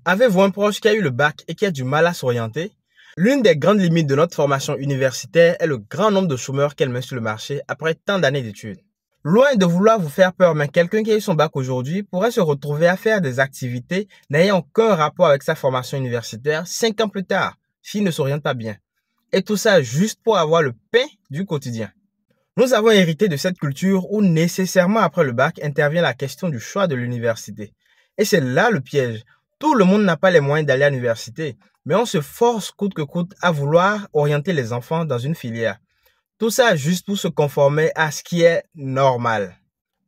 Avez-vous un proche qui a eu le bac et qui a du mal à s'orienter? L'une des grandes limites de notre formation universitaire est le grand nombre de chômeurs qu'elle met sur le marché après tant d'années d'études. Loin de vouloir vous faire peur, mais quelqu'un qui a eu son bac aujourd'hui pourrait se retrouver à faire des activités n'ayant aucun rapport avec sa formation universitaire 5 ans plus tard, s'il ne s'oriente pas bien. Et tout ça juste pour avoir le pain du quotidien. Nous avons hérité de cette culture où nécessairement après le bac intervient la question du choix de l'université. Et c'est là le piège. Tout le monde n'a pas les moyens d'aller à l'université, mais on se force coûte que coûte à vouloir orienter les enfants dans une filière. Tout ça juste pour se conformer à ce qui est normal.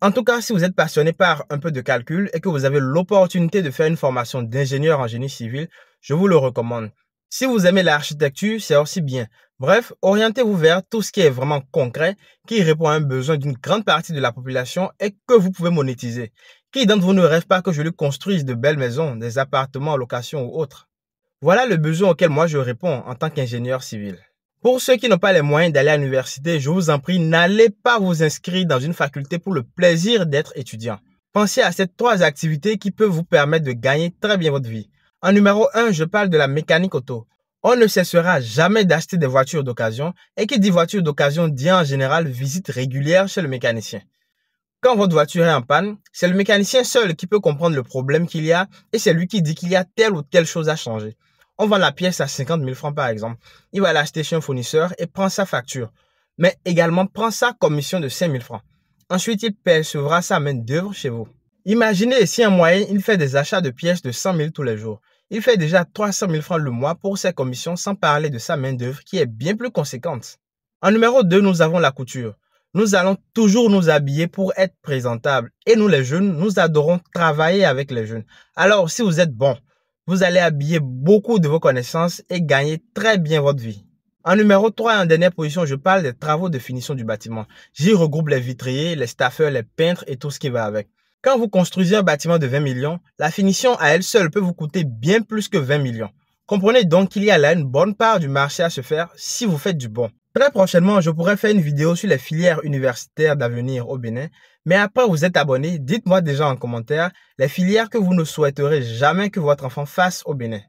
En tout cas, si vous êtes passionné par un peu de calcul et que vous avez l'opportunité de faire une formation d'ingénieur en génie civil, je vous le recommande. Si vous aimez l'architecture, c'est aussi bien. Bref, orientez-vous vers tout ce qui est vraiment concret, qui répond à un besoin d'une grande partie de la population et que vous pouvez monétiser. Qui d'entre vous ne rêve pas que je lui construise de belles maisons, des appartements en location ou autres? Voilà le besoin auquel moi je réponds en tant qu'ingénieur civil. Pour ceux qui n'ont pas les moyens d'aller à l'université, je vous en prie, n'allez pas vous inscrire dans une faculté pour le plaisir d'être étudiant. Pensez à ces 3 activités qui peuvent vous permettre de gagner très bien votre vie. En numéro 1, je parle de la mécanique auto. On ne cessera jamais d'acheter des voitures d'occasion et qui dit voiture d'occasion dit en général visite régulière chez le mécanicien. Quand votre voiture est en panne, c'est le mécanicien seul qui peut comprendre le problème qu'il y a et c'est lui qui dit qu'il y a telle ou telle chose à changer. On vend la pièce à 50 000 francs par exemple. Il va l'acheter chez un fournisseur et prend sa facture, mais également prend sa commission de 5 000 francs. Ensuite, il percevra sa main d'œuvre chez vous. Imaginez si en moyenne, il fait des achats de pièces de 100 000 tous les jours. Il fait déjà 300 000 francs le mois pour ses commissions sans parler de sa main d'œuvre qui est bien plus conséquente. En numéro 2, nous avons la couture. Nous allons toujours nous habiller pour être présentables. Et nous les jeunes, nous adorons travailler avec les jeunes. Alors si vous êtes bon, vous allez habiller beaucoup de vos connaissances et gagner très bien votre vie. En numéro 3 et en dernière position, je parle des travaux de finition du bâtiment. J'y regroupe les vitriers, les staffeurs, les peintres et tout ce qui va avec. Quand vous construisez un bâtiment de 20 millions, la finition à elle seule peut vous coûter bien plus que 20 millions. Comprenez donc qu'il y a là une bonne part du marché à se faire si vous faites du bon. Très prochainement, je pourrai faire une vidéo sur les filières universitaires d'avenir au Bénin. Mais après vous êtes abonné, dites-moi déjà en commentaire les filières que vous ne souhaiterez jamais que votre enfant fasse au Bénin.